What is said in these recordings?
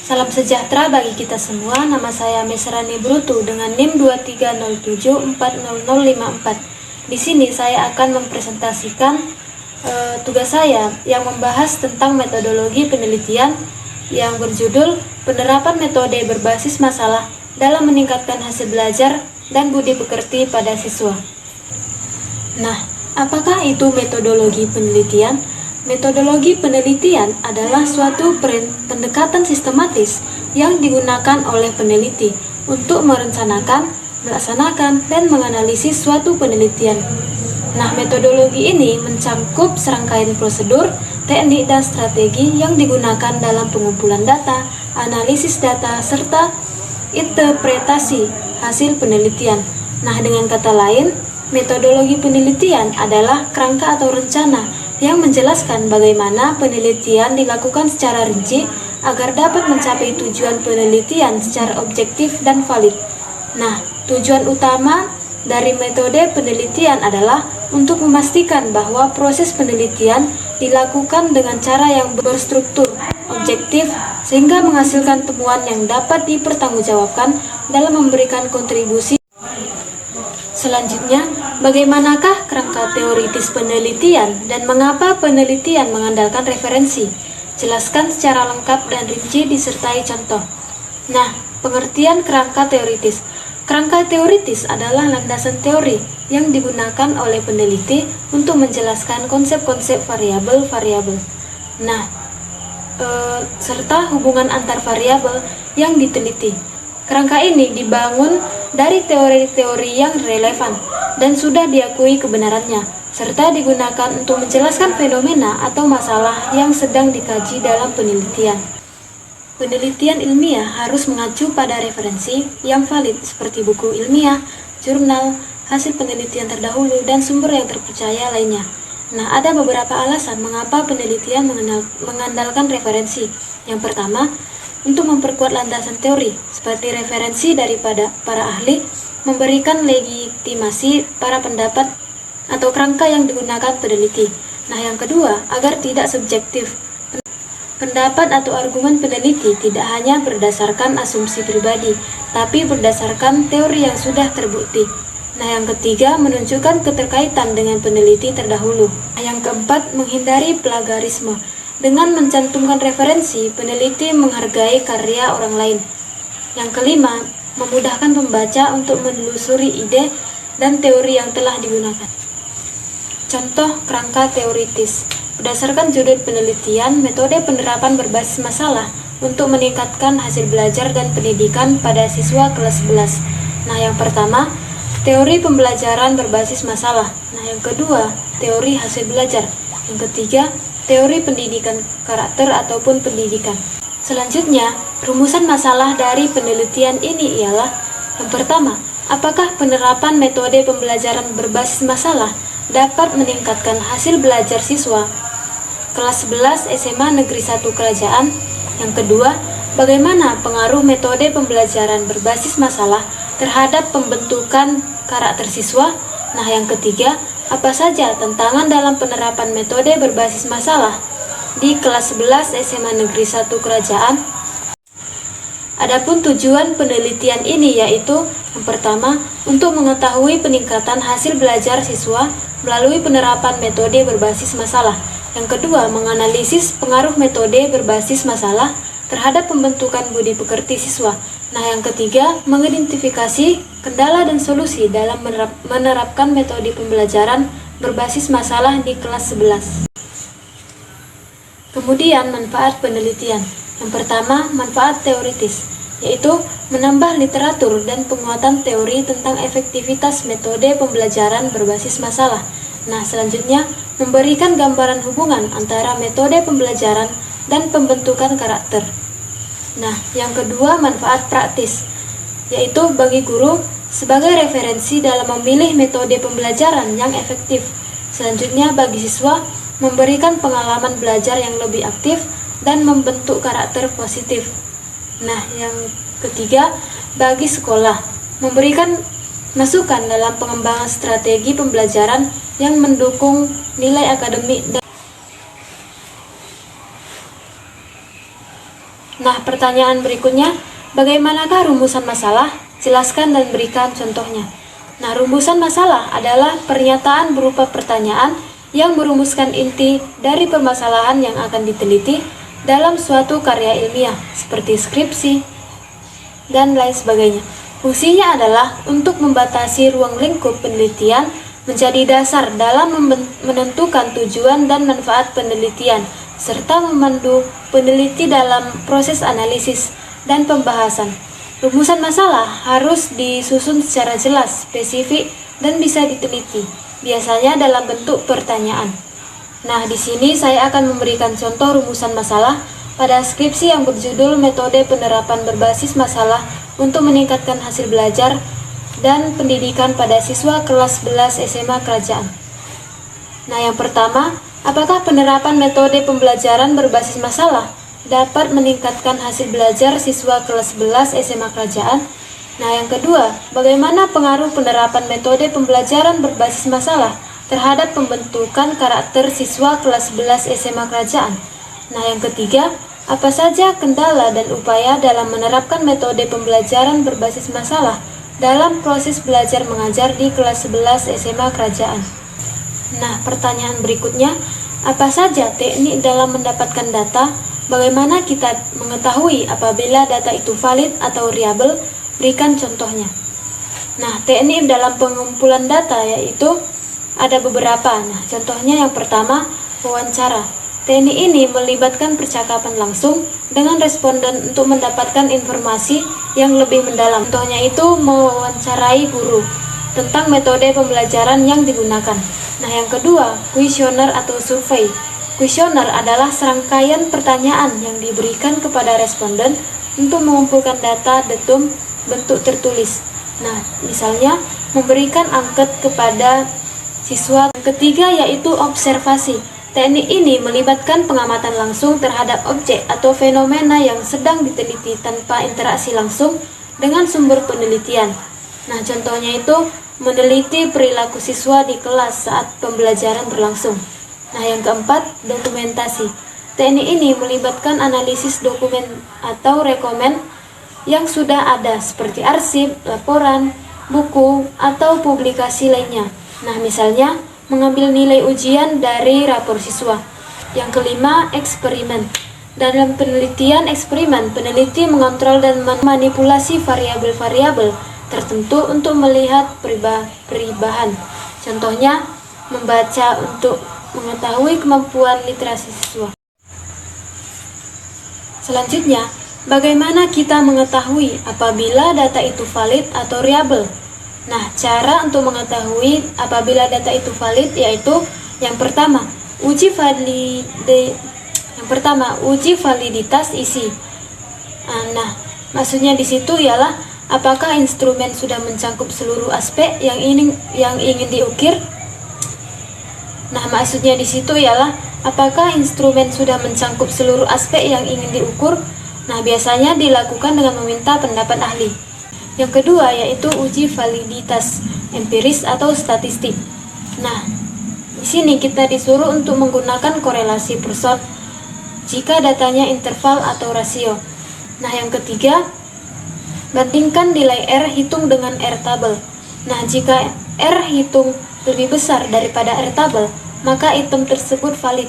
Salam sejahtera bagi kita semua. Nama saya Mesrani Brutu dengan NIM 2307400054. Di sini saya akan mempresentasikan tugas saya yang membahas tentang metodologi penelitian yang berjudul Penerapan Metode Berbasis Masalah dalam Meningkatkan Hasil Belajar dan Budi Pekerti pada Siswa. Nah, apakah itu metodologi penelitian? Metodologi penelitian adalah suatu pendekatan sistematis yang digunakan oleh peneliti untuk merencanakan, melaksanakan, dan menganalisis suatu penelitian. Nah, metodologi ini mencangkup serangkaian prosedur, teknik, dan strategi yang digunakan dalam pengumpulan data, analisis data, serta interpretasi hasil penelitian. Nah, dengan kata lain, metodologi penelitian adalah kerangka atau rencana yang menjelaskan bagaimana penelitian dilakukan secara rinci agar dapat mencapai tujuan penelitian secara objektif dan valid. Nah, tujuan utama dari metode penelitian adalah untuk memastikan bahwa proses penelitian dilakukan dengan cara yang berstruktur, objektif, sehingga menghasilkan temuan yang dapat dipertanggungjawabkan dalam memberikan kontribusi. Selanjutnya, bagaimanakah kerangka teoritis penelitian dan mengapa penelitian mengandalkan referensi? Jelaskan secara lengkap dan rinci disertai contoh. Nah, pengertian kerangka teoritis. Kerangka teoritis adalah landasan teori yang digunakan oleh peneliti untuk menjelaskan konsep-konsep variabel-variabel. Nah, serta hubungan antar variabel yang diteliti. Kerangka ini dibangun dari teori-teori yang relevan dan sudah diakui kebenarannya, serta digunakan untuk menjelaskan fenomena atau masalah yang sedang dikaji dalam penelitian. Penelitian ilmiah harus mengacu pada referensi yang valid seperti buku ilmiah, jurnal, hasil penelitian terdahulu, dan sumber yang terpercaya lainnya. Nah, ada beberapa alasan mengapa penelitian mengandalkan referensi. Yang pertama, untuk memperkuat landasan teori, seperti referensi daripada para ahli, memberikan legitimasi para pendapat atau kerangka yang digunakan peneliti. Nah, yang kedua, agar tidak subjektif. Pendapat atau argumen peneliti tidak hanya berdasarkan asumsi pribadi, tapi berdasarkan teori yang sudah terbukti. Nah, yang ketiga, menunjukkan keterkaitan dengan peneliti terdahulu. Nah, yang keempat, menghindari plagiarisme. Dengan mencantumkan referensi, peneliti menghargai karya orang lain. Yang kelima, memudahkan pembaca untuk menelusuri ide dan teori yang telah digunakan. Contoh kerangka teoritis. Berdasarkan judul penelitian, metode penerapan berbasis masalah untuk meningkatkan hasil belajar dan pendidikan pada siswa kelas 11. Nah, yang pertama, teori pembelajaran berbasis masalah. Nah, yang kedua, teori hasil belajar. Yang ketiga, teori pendidikan karakter ataupun pendidikan. Selanjutnya, rumusan masalah dari penelitian ini ialah: yang pertama, apakah penerapan metode pembelajaran berbasis masalah dapat meningkatkan hasil belajar siswa kelas 11 SMA Negeri 1 Kerajaan? Yang kedua, bagaimana pengaruh metode pembelajaran berbasis masalah terhadap pembentukan karakter siswa? Nah, yang ketiga, apa saja tantangan dalam penerapan metode berbasis masalah di kelas 11 SMA Negeri 1 Kerajaan? Adapun tujuan penelitian ini yaitu: yang pertama, untuk mengetahui peningkatan hasil belajar siswa melalui penerapan metode berbasis masalah. Yang kedua, menganalisis pengaruh metode berbasis masalah terhadap pembentukan budi pekerti siswa. Nah, yang ketiga, mengidentifikasi kendala dan solusi dalam menerapkan metode pembelajaran berbasis masalah di kelas 11. Kemudian, manfaat penelitian. Yang pertama, manfaat teoritis, yaitu menambah literatur dan penguatan teori tentang efektivitas metode pembelajaran berbasis masalah. Nah, selanjutnya, memberikan gambaran hubungan antara metode pembelajaran dan pembentukan karakter. Nah, yang kedua, manfaat praktis, yaitu bagi guru sebagai referensi dalam memilih metode pembelajaran yang efektif. Selanjutnya, bagi siswa, memberikan pengalaman belajar yang lebih aktif dan membentuk karakter positif. Nah, yang ketiga, bagi sekolah, memberikan masukan dalam pengembangan strategi pembelajaran yang mendukung nilai akademik dan Nah, pertanyaan berikutnya, bagaimanakah rumusan masalah? Jelaskan dan berikan contohnya. Nah, rumusan masalah adalah pernyataan berupa pertanyaan yang merumuskan inti dari permasalahan yang akan diteliti dalam suatu karya ilmiah, seperti skripsi, dan lain sebagainya. Fungsinya adalah untuk membatasi ruang lingkup penelitian, menjadi dasar dalam menentukan tujuan dan manfaat penelitian, serta memandu peneliti dalam proses analisis dan pembahasan. Rumusan masalah harus disusun secara jelas, spesifik, dan bisa diteliti, biasanya dalam bentuk pertanyaan. Nah, di sini saya akan memberikan contoh rumusan masalah pada skripsi yang berjudul Metode Penerapan Berbasis Masalah untuk Meningkatkan Hasil Belajar dan Pendidikan pada Siswa Kelas 11 SMA Kerajaan. Nah, yang pertama, apakah penerapan metode pembelajaran berbasis masalah dapat meningkatkan hasil belajar siswa kelas 11 SMA Kerajaan? Nah, yang kedua, bagaimana pengaruh penerapan metode pembelajaran berbasis masalah terhadap pembentukan karakter siswa kelas 11 SMA Kerajaan? Nah, yang ketiga, apa saja kendala dan upaya dalam menerapkan metode pembelajaran berbasis masalah dalam proses belajar mengajar di kelas 11 SMA Kerajaan? Nah, pertanyaan berikutnya, apa saja teknik dalam mendapatkan data? Bagaimana kita mengetahui apabila data itu valid atau reliable? Berikan contohnya. Nah, teknik dalam pengumpulan data yaitu ada beberapa. Nah, contohnya yang pertama, wawancara. Teknik ini melibatkan percakapan langsung dengan responden untuk mendapatkan informasi yang lebih mendalam. Contohnya itu mewawancarai guru tentang metode pembelajaran yang digunakan. Nah, yang kedua, kuesioner atau survei. Kuesioner adalah serangkaian pertanyaan yang diberikan kepada responden untuk mengumpulkan data dalam bentuk tertulis. Nah, misalnya memberikan angket kepada siswa. Yang ketiga yaitu observasi. Teknik ini melibatkan pengamatan langsung terhadap objek atau fenomena yang sedang diteliti tanpa interaksi langsung dengan sumber penelitian. Nah, contohnya itu meneliti perilaku siswa di kelas saat pembelajaran berlangsung. Nah, yang keempat, dokumentasi. Teknik ini melibatkan analisis dokumen atau rekomen yang sudah ada seperti arsip, laporan, buku, atau publikasi lainnya. Nah, misalnya mengambil nilai ujian dari rapor siswa. Yang kelima, eksperimen. Dalam penelitian eksperimen, peneliti mengontrol dan memanipulasi variabel-variabel tertentu untuk melihat perubahan. Contohnya, membaca untuk mengetahui kemampuan literasi siswa. Selanjutnya, bagaimana kita mengetahui apabila data itu valid atau reliable? Nah, cara untuk mengetahui apabila data itu valid yaitu yang pertama, uji validitas isi. Nah, maksudnya di situ ialah apakah instrumen sudah mencakup seluruh aspek yang ingin diukir. Nah, maksudnya di situ ialah apakah instrumen sudah mencakup seluruh aspek yang ingin diukur. Nah, biasanya dilakukan dengan meminta pendapat ahli. Yang kedua yaitu uji validitas empiris atau statistik. Nah, di sini kita disuruh untuk menggunakan korelasi person jika datanya interval atau rasio. Nah, yang ketiga, bandingkan nilai R hitung dengan R tabel. Nah, jika R hitung lebih besar daripada R tabel, maka item tersebut valid.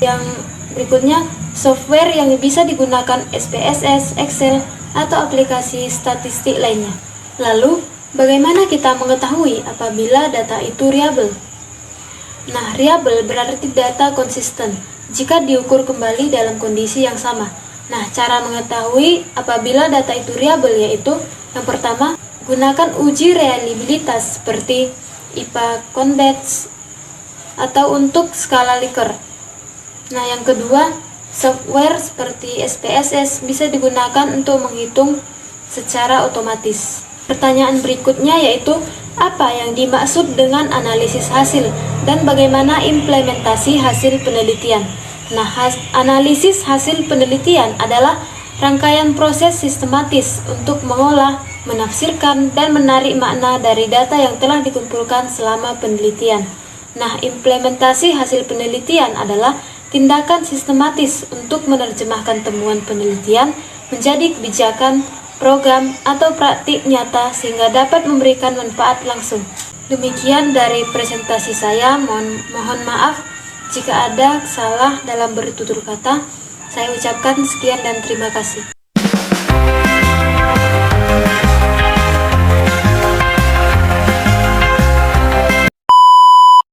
Yang berikutnya, software yang bisa digunakan SPSS, Excel, atau aplikasi statistik lainnya. Lalu, bagaimana kita mengetahui apabila data itu reliable? Nah, reliable berarti data konsisten jika diukur kembali dalam kondisi yang sama. Nah, cara mengetahui apabila data itu reliable yaitu yang pertama, gunakan uji reliabilitas seperti IPA Convex atau untuk skala Likert. Nah, yang kedua, software seperti SPSS bisa digunakan untuk menghitung secara otomatis. Pertanyaan berikutnya yaitu, apa yang dimaksud dengan analisis hasil dan bagaimana implementasi hasil penelitian? Nah, analisis hasil penelitian adalah rangkaian proses sistematis untuk mengolah, menafsirkan, dan menarik makna dari data yang telah dikumpulkan selama penelitian. Nah, implementasi hasil penelitian adalah tindakan sistematis untuk menerjemahkan temuan penelitian menjadi kebijakan, program, atau praktik nyata sehingga dapat memberikan manfaat langsung. Demikian dari presentasi saya, mohon maaf jika ada salah dalam bertutur kata. Saya ucapkan sekian dan terima kasih.